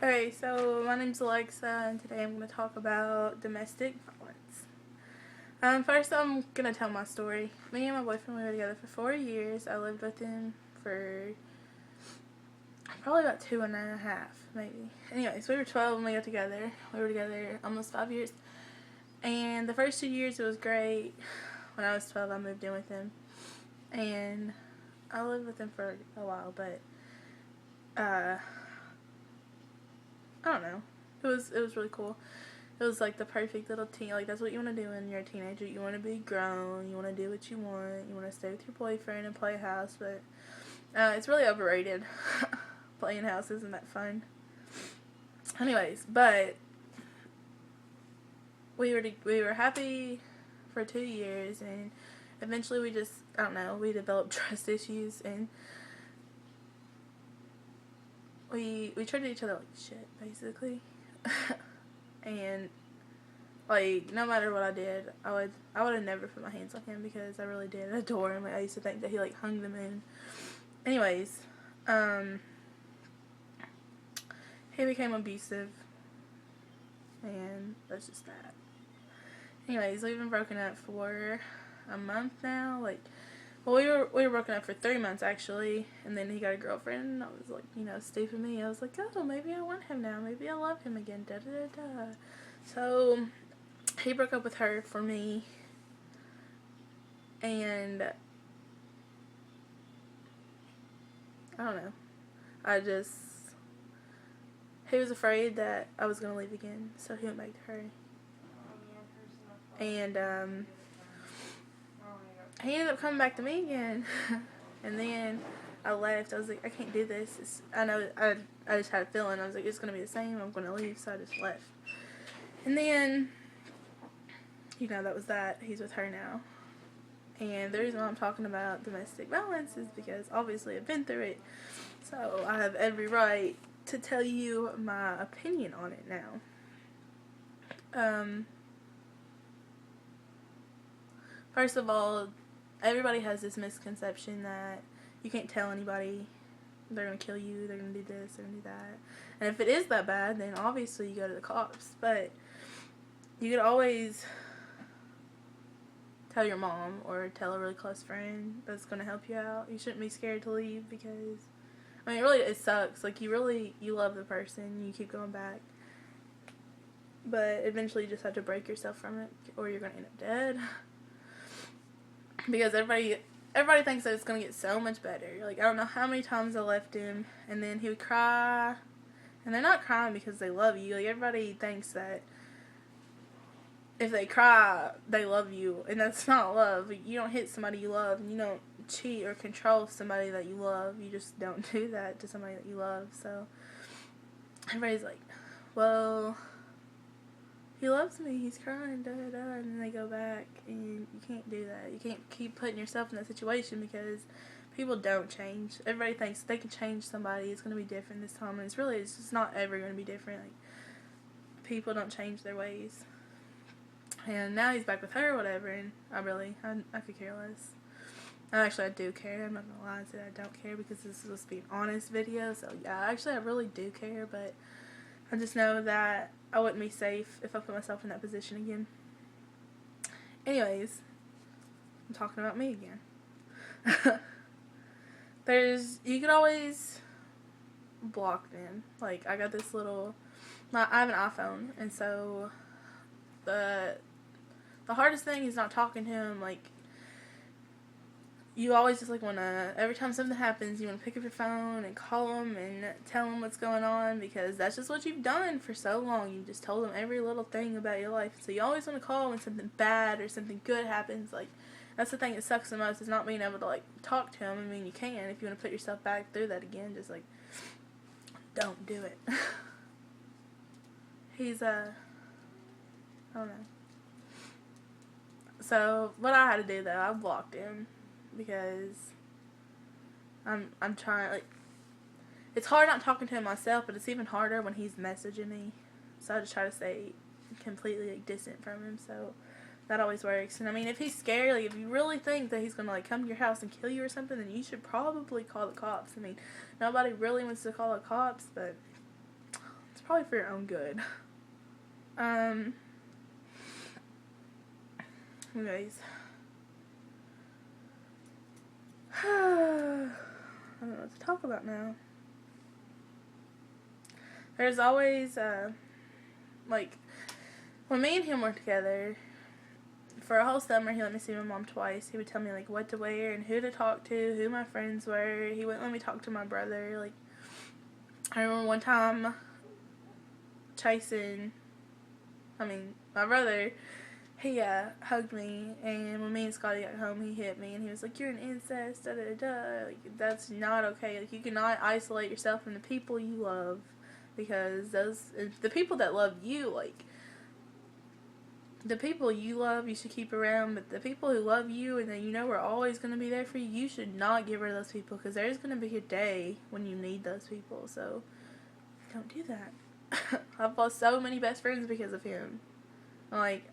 Okay, so my name's Alexa, and today I'm going to talk about domestic violence. First, I'm going to tell my story. Me and my boyfriend, we were together for 4 years. I lived with him for probably about 2.5, maybe. Anyways, we were 12 when we got together. We were together almost 5 years. And the first 2 years, it was great. When I was 12, I moved in with him. And I lived with him for a while, but I don't know. It was really cool. It was like the perfect little teen. Like, that's what you want to do when you're a teenager. You want to be grown. You want to do what you want. You want to stay with your boyfriend and play house. But it's really overrated. Playing house isn't that fun. Anyways, but we were happy for 2 years, and eventually we just, I don't know, we developed trust issues, and we treated each other like shit, basically. And like, no matter what I did, I would have never put my hands on him because I really did adore him. Like, I used to think that he like hung the moon. Anyways, he became abusive, and that's just that. Anyways, we've been broken up for a month now. Like, well, we were broken up for 3 months actually, and then he got a girlfriend, and I was like, stupid me. I was like, oh, maybe I want him now. Maybe I love him again. Da da da da. So he broke up with her for me, and I don't know. He was afraid that I was gonna leave again, so he went back to her, and he ended up coming back to me again. And then I left. I was like, I can't do this. I just had a feeling. I was like, it's going to be the same. I'm going to leave. So I just left. And then, that was that. He's with her now. And the reason why I'm talking about domestic violence is because obviously I've been through it. So I have every right to tell you my opinion on it now. First of all, everybody has this misconception that you can't tell anybody. They're going to kill you. They're going to do this. They're going to do that. And if it is that bad, then obviously you go to the cops. But you could always tell your mom or tell a really close friend that's going to help you out. You shouldn't be scared to leave because, it sucks. Like, you love the person. You keep going back. But eventually you just have to break yourself from it or you're going to end up dead. Because everybody thinks that it's going to get so much better. Like, I don't know how many times I left him, and then he would cry. And they're not crying because they love you. Like, everybody thinks that if they cry, they love you. And that's not love. You don't hit somebody you love, and you don't cheat or control somebody that you love. You just don't do that to somebody that you love. So, everybody's like, well, he loves me, he's crying, da da da, and then they go back, and you can't do that. You can't keep putting yourself in that situation because people don't change. Everybody thinks they can change somebody, it's going to be different this time, and it's just not ever going to be different. Like, people don't change their ways. And now he's back with her or whatever, and I could care less. Actually, I do care. I'm not going to lie and say I don't care because this is supposed to be an honest video, so yeah, actually I really do care, but I just know that I wouldn't be safe if I put myself in that position again. Anyways, I'm talking about me again. You could always block them. Like, I got this I have an iPhone, and so the hardest thing is not talking to him. Like, you always just want to, every time something happens, you want to pick up your phone and call them and tell them what's going on because that's just what you've done for so long. You just told them every little thing about your life. So you always want to call when something bad or something good happens. Like, that's the thing that sucks the most is not being able to, talk to them. You can if you want to put yourself back through that again. Just, don't do it. He's, I don't know. So, what I had to do, though, I blocked him. Because I'm trying, it's hard not talking to him myself, but it's even harder when he's messaging me. So I just try to stay completely distant from him. So that always works. And if he's scary, if you really think that he's gonna come to your house and kill you or something, then you should probably call the cops. Nobody really wants to call the cops, but it's probably for your own good. Anyways. I don't know what to talk about now. There's always, like, when me and him were together, for a whole summer, he let me see my mom twice. He would tell me, like, what to wear and who to talk to, who my friends were. He wouldn't let me talk to my brother. Like, I remember one time, my brother, he hugged me, and when me and Scotty got home, he hit me, and he was like, "You're an incest, da da da." Like, that's not okay. Like, you cannot isolate yourself from the people you love, because the people that love you, like, the people you love, you should keep around, but the people who love you and that you know are always going to be there for you, you should not get rid of those people, because there's going to be a day when you need those people, so don't do that. I've lost so many best friends because of him. Like,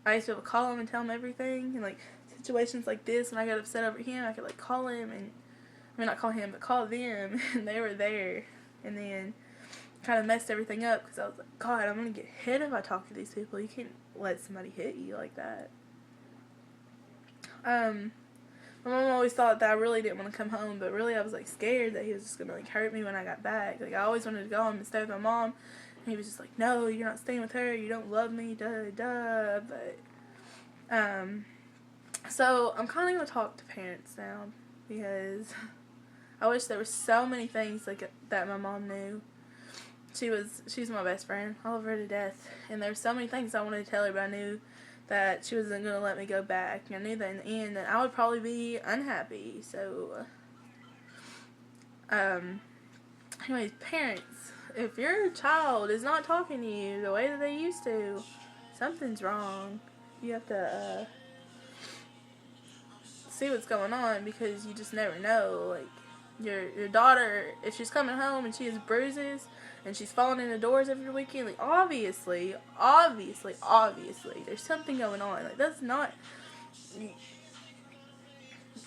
I used to be able to call him and tell him everything, and, like, situations like this, when I got upset over him, I could, like, call him, and, I mean, not call him, but call them, and they were there, and then kind of messed everything up, because I was like, God, I'm going to get hit if I talk to these people. You can't let somebody hit you like that. My mom always thought that I really didn't want to come home, but really I was, like, scared that he was just going to, like, hurt me when I got back. Like, I always wanted to go home and stay with my mom, and he was just like, "No, you're not staying with her, you don't love me, da-da-da," but, so I'm kind of going to talk to parents now, because I wish there were so many things, like, that my mom knew. She's my best friend. I love her to death. And there were so many things I wanted to tell her, but I knew that she wasn't going to let me go back. I knew that in the end that I would probably be unhappy. So, anyways, parents, if your child is not talking to you the way that they used to, something's wrong. You have to, see what's going on, because you just never know. Like, your daughter, if she's coming home and she has bruises and she's falling into doors every weekend, like, obviously, there's something going on. Like, that's not,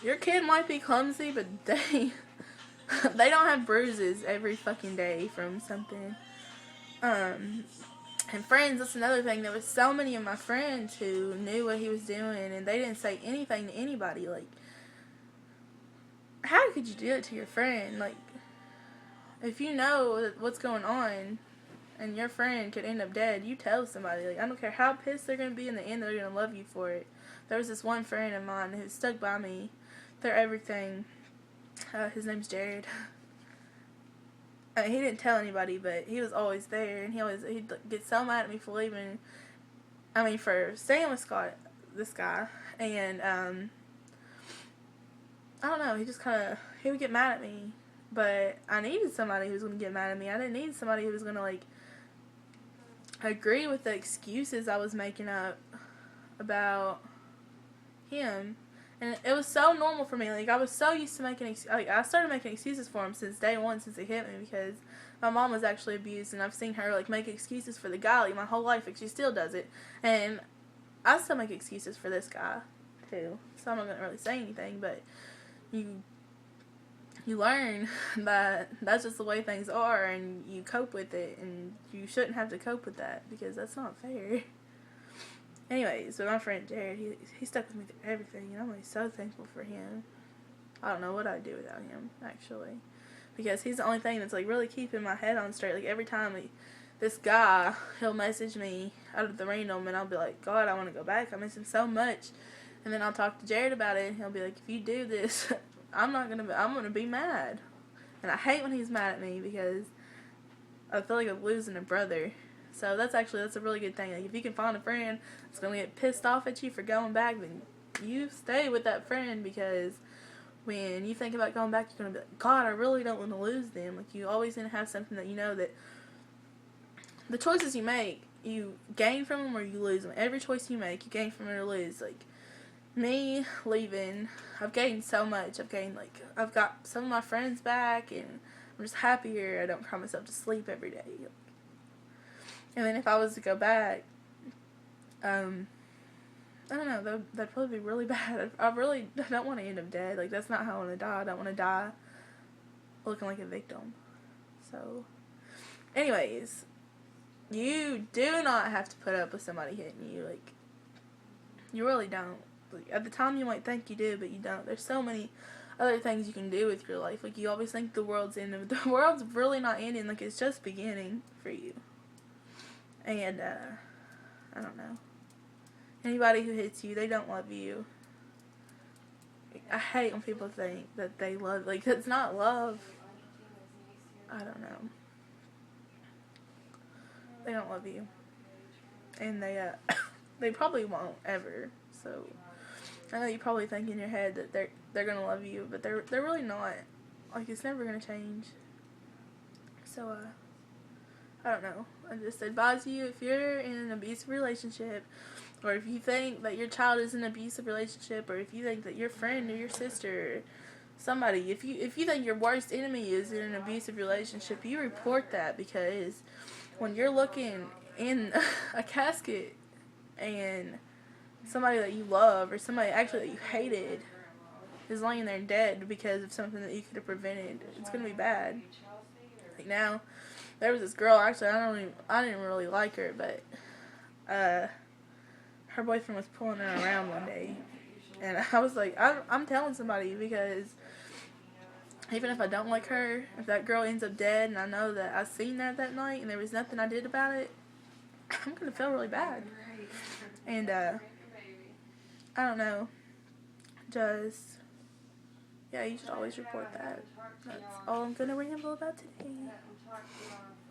your kid might be clumsy, but they don't have bruises every fucking day from something. And friends, that's another thing. There was so many of my friends who knew what he was doing, and they didn't say anything to anybody. Like, how could you do it to your friend? Like, if you know what's going on and your friend could end up dead, you tell somebody. Like, I don't care how pissed they're going to be, in the end they're going to love you for it. There was this one friend of mine who stuck by me through everything. His name's Jared. He didn't tell anybody, but he was always there, and he'd get so mad at me for leaving. For staying with this guy, and I don't know, he would get mad at me, but I needed somebody who was going to get mad at me. I didn't need somebody who was going to, like, agree with the excuses I was making up about him. And it was so normal for me. Like, I was so used to I started making excuses for him since day one, since he hit me, because my mom was actually abused, and I've seen her, like, make excuses for the guy, like, my whole life. Like, she still does it. And I still make excuses for this guy, too. So I'm not going to really say anything, but you learn that that's just the way things are, and you cope with it, and you shouldn't have to cope with that, because that's not fair. Anyways, but my friend Jared, he stuck with me through everything, and I'm really so thankful for him. I don't know what I'd do without him, actually, because he's the only thing that's, like, really keeping my head on straight. Like, every time this guy, he'll message me out of the random, and I'll be like, God, I want to go back, I miss him so much. And then I'll talk to Jared about it, and he'll be like, if you do this, I'm gonna be mad. And I hate when he's mad at me, because I feel like I'm losing a brother. So that's a really good thing. Like, if you can find a friend that's gonna get pissed off at you for going back, then you stay with that friend, because when you think about going back, you're gonna be like, God, I really don't want to lose them. Like, you always gonna have something that you know that the choices you make, you gain from them or you lose them. Every choice you make, you gain from it or lose. Like, me leaving, I've gained so much. I've got some of my friends back, and I'm just happier. I don't cry myself to sleep every day. And then if I was to go back, I don't know, that'd probably be really bad. I don't want to end up dead. Like, that's not how I want to die. I don't want to die looking like a victim. So, anyways, you do not have to put up with somebody hitting you. Like, you really don't. Like, at the time, you might think you do, but you don't. There's so many other things you can do with your life. Like, you always think the world's ending, but the world's really not ending. Like, it's just beginning for you. And, I don't know. Anybody who hits you, they don't love you. I hate when people think that they love, like, that's not love. I don't know. They don't love you. And they, they probably won't ever. So, I know you probably think in your head that they're gonna love you, but they're really not. Like, it's never gonna change. So, I don't know. I just advise you, if you're in an abusive relationship, or if you think that your child is in an abusive relationship, or if you think that your friend or your sister or somebody, if you think your worst enemy is in an abusive relationship, you report that, because when you're looking in a casket and somebody that you love or somebody actually that you hated is laying there dead because of something that you could have prevented, it's going to be bad. Like, now, there was this girl, actually, I didn't really like her, but her boyfriend was pulling her around one day, and I was like, I'm telling somebody, because even if I don't like her, if that girl ends up dead and I know that I seen that night and there was nothing I did about it, I'm going to feel really bad. And, I don't know, just, yeah, you should always report that. That's all I'm going to ramble about today.